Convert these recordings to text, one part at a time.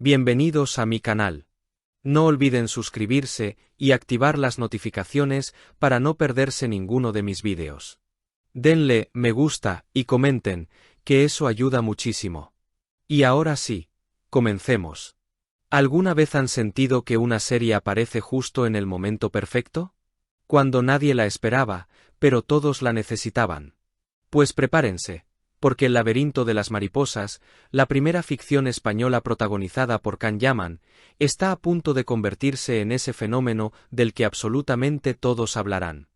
Bienvenidos a mi canal. No olviden suscribirse y activar las notificaciones para no perderse ninguno de mis vídeos. Denle me gusta y comenten, que eso ayuda muchísimo. Y ahora sí, comencemos. ¿Alguna vez han sentido que una serie aparece justo en el momento perfecto? Cuando nadie la esperaba, pero todos la necesitaban. Pues prepárense, porque El laberinto de las mariposas, la primera ficción española protagonizada por Can Yaman, está a punto de convertirse en ese fenómeno del que absolutamente todos hablarán.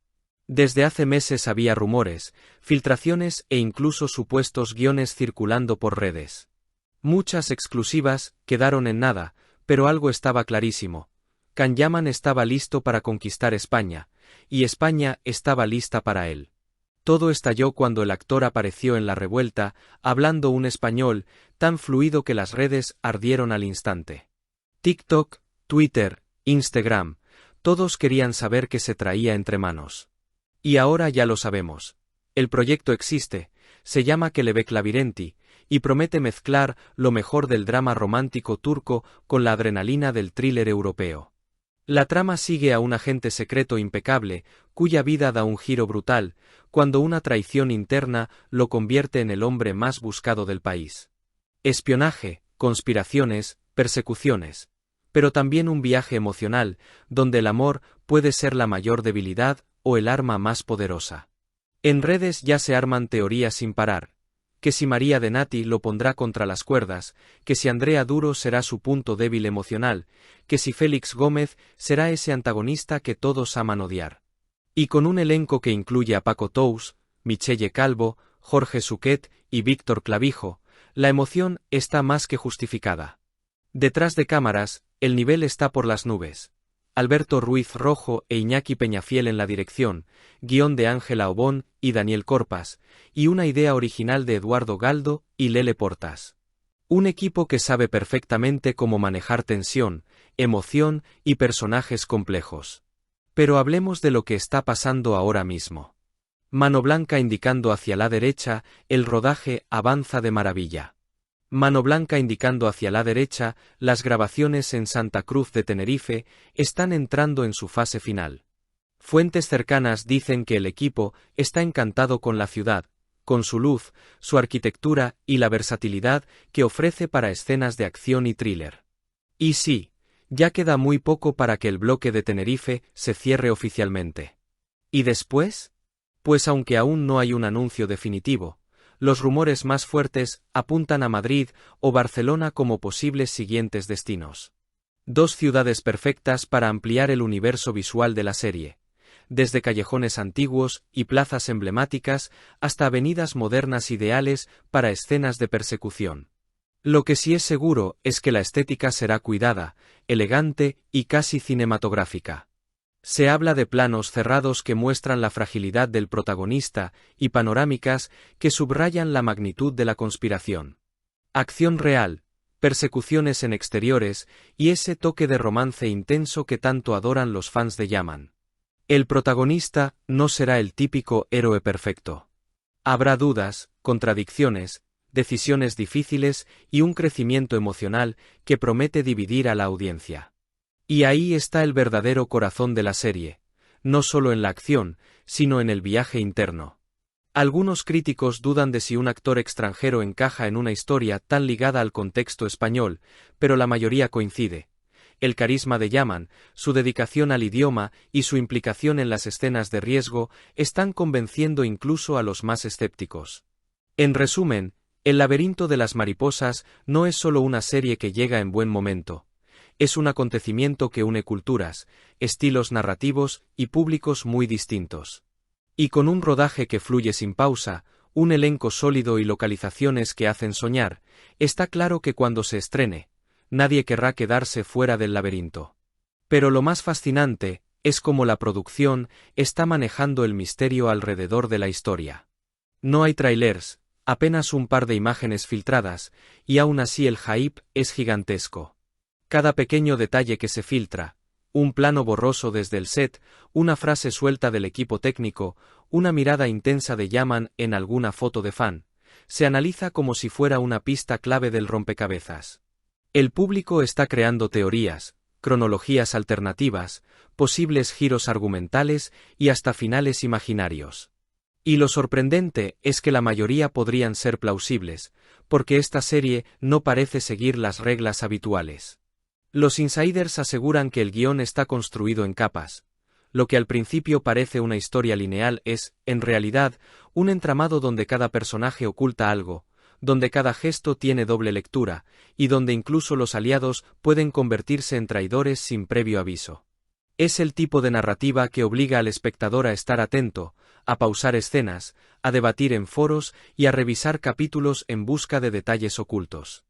Desde hace meses había rumores, filtraciones e incluso supuestos guiones circulando por redes. Muchas exclusivas quedaron en nada, pero algo estaba clarísimo. Can Yaman estaba listo para conquistar España, y España estaba lista para él. Todo estalló cuando el actor apareció en La Revuelta, hablando un español tan fluido que las redes ardieron al instante. TikTok, Twitter, Instagram, todos querían saber qué se traía entre manos. Y ahora ya lo sabemos. El proyecto existe, se llama Kelebek Labirenty, y promete mezclar lo mejor del drama romántico turco con la adrenalina del thriller europeo. La trama sigue a un agente secreto impecable, cuya vida da un giro brutal, cuando una traición interna lo convierte en el hombre más buscado del país. Espionaje, conspiraciones, persecuciones. Pero también un viaje emocional, donde el amor puede ser la mayor debilidad o el arma más poderosa. En redes ya se arman teorías sin parar. Que si María de Nati lo pondrá contra las cuerdas, que si Andrea Duro será su punto débil emocional, que si Félix Gómez será ese antagonista que todos aman odiar. Y con un elenco que incluye a Paco Tous, Michelle Calvo, Jorge Suquet y Víctor Clavijo, la emoción está más que justificada. Detrás de cámaras, el nivel está por las nubes. Alberto Ruiz Rojo e Iñaki Peñafiel en la dirección, guión de Ángela Obón y Daniel Corpas, y una idea original de Eduardo Galdo y Lele Portas. Un equipo que sabe perfectamente cómo manejar tensión, emoción y personajes complejos. Pero hablemos de lo que está pasando ahora mismo. Mano blanca indicando hacia la derecha, el rodaje avanza de maravilla. Mano blanca indicando hacia la derecha, las grabaciones en Santa Cruz de Tenerife están entrando en su fase final. Fuentes cercanas dicen que el equipo está encantado con la ciudad, con su luz, su arquitectura y la versatilidad que ofrece para escenas de acción y thriller. Y sí, ya queda muy poco para que el bloque de Tenerife se cierre oficialmente. ¿Y después? Pues aunque aún no hay un anuncio definitivo, los rumores más fuertes apuntan a Madrid o Barcelona como posibles siguientes destinos. Dos ciudades perfectas para ampliar el universo visual de la serie, desde callejones antiguos y plazas emblemáticas hasta avenidas modernas ideales para escenas de persecución. Lo que sí es seguro es que la estética será cuidada, elegante y casi cinematográfica. Se habla de planos cerrados que muestran la fragilidad del protagonista y panorámicas que subrayan la magnitud de la conspiración. Acción real, persecuciones en exteriores y ese toque de romance intenso que tanto adoran los fans de Yaman. El protagonista no será el típico héroe perfecto. Habrá dudas, contradicciones, decisiones difíciles y un crecimiento emocional que promete dividir a la audiencia. Y ahí está el verdadero corazón de la serie, no solo en la acción, sino en el viaje interno. Algunos críticos dudan de si un actor extranjero encaja en una historia tan ligada al contexto español, pero la mayoría coincide. El carisma de Yaman, su dedicación al idioma y su implicación en las escenas de riesgo están convenciendo incluso a los más escépticos. En resumen, El laberinto de las mariposas no es solo una serie que llega en buen momento. Es un acontecimiento que une culturas, estilos narrativos y públicos muy distintos. Y con un rodaje que fluye sin pausa, un elenco sólido y localizaciones que hacen soñar, está claro que cuando se estrene, nadie querrá quedarse fuera del laberinto. Pero lo más fascinante es cómo la producción está manejando el misterio alrededor de la historia. No hay trailers, apenas un par de imágenes filtradas, y aún así el hype es gigantesco. Cada pequeño detalle que se filtra, un plano borroso desde el set, una frase suelta del equipo técnico, una mirada intensa de Yaman en alguna foto de fan, se analiza como si fuera una pista clave del rompecabezas. El público está creando teorías, cronologías alternativas, posibles giros argumentales y hasta finales imaginarios. Y lo sorprendente es que la mayoría podrían ser plausibles, porque esta serie no parece seguir las reglas habituales. Los insiders aseguran que el guión está construido en capas. Lo que al principio parece una historia lineal es, en realidad, un entramado donde cada personaje oculta algo, donde cada gesto tiene doble lectura, y donde incluso los aliados pueden convertirse en traidores sin previo aviso. Es el tipo de narrativa que obliga al espectador a estar atento, a pausar escenas, a debatir en foros y a revisar capítulos en busca de detalles ocultos.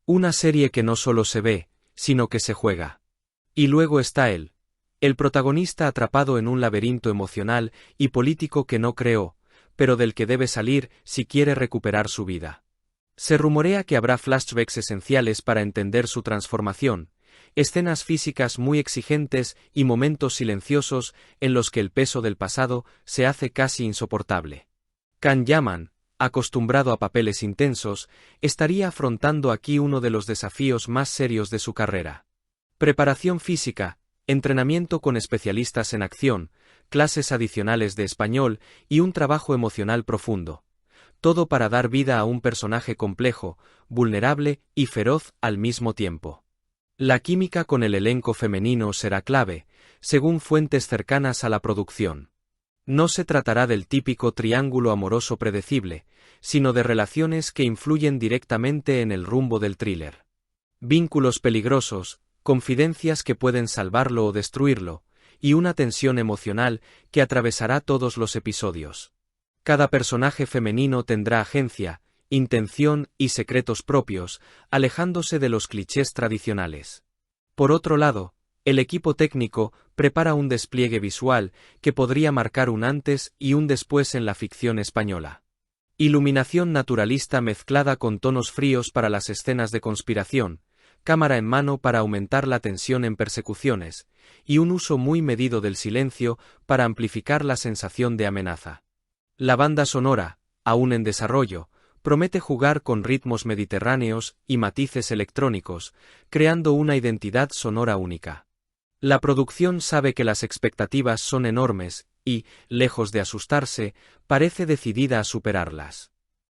Una serie que no solo se ve, sino que se juega. Y luego está él, el protagonista atrapado en un laberinto emocional y político que no creó, pero del que debe salir si quiere recuperar su vida. Se rumorea que habrá flashbacks esenciales para entender su transformación, escenas físicas muy exigentes y momentos silenciosos en los que el peso del pasado se hace casi insoportable. Can Yaman, acostumbrado a papeles intensos, estaría afrontando aquí uno de los desafíos más serios de su carrera. Preparación física, entrenamiento con especialistas en acción, clases adicionales de español y un trabajo emocional profundo. Todo para dar vida a un personaje complejo, vulnerable y feroz al mismo tiempo. La química con el elenco femenino será clave, según fuentes cercanas a la producción. No se tratará del típico triángulo amoroso predecible, sino de relaciones que influyen directamente en el rumbo del thriller. Vínculos peligrosos, confidencias que pueden salvarlo o destruirlo, y una tensión emocional que atravesará todos los episodios. Cada personaje femenino tendrá agencia, intención y secretos propios, alejándose de los clichés tradicionales. Por otro lado, el equipo técnico prepara un despliegue visual que podría marcar un antes y un después en la ficción española. Iluminación naturalista mezclada con tonos fríos para las escenas de conspiración, cámara en mano para aumentar la tensión en persecuciones, y un uso muy medido del silencio para amplificar la sensación de amenaza. La banda sonora, aún en desarrollo, promete jugar con ritmos mediterráneos y matices electrónicos, creando una identidad sonora única. La producción sabe que las expectativas son enormes y, lejos de asustarse, parece decidida a superarlas.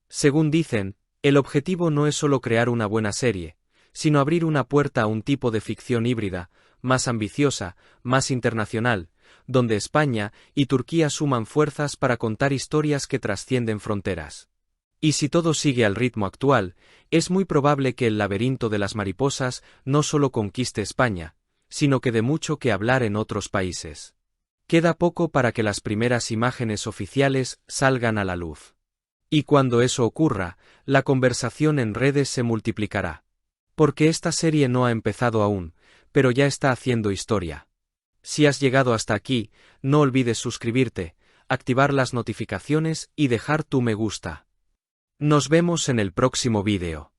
Según dicen, el objetivo no es solo crear una buena serie, sino abrir una puerta a un tipo de ficción híbrida, más ambiciosa, más internacional, donde España y Turquía suman fuerzas para contar historias que trascienden fronteras. Y si todo sigue al ritmo actual, es muy probable que El laberinto de las mariposas no solo conquiste España, sino que dé mucho que hablar en otros países. Queda poco para que las primeras imágenes oficiales salgan a la luz. Y cuando eso ocurra, la conversación en redes se multiplicará. Porque esta serie no ha empezado aún, pero ya está haciendo historia. Si has llegado hasta aquí, no olvides suscribirte, activar las notificaciones y dejar tu me gusta. Nos vemos en el próximo vídeo.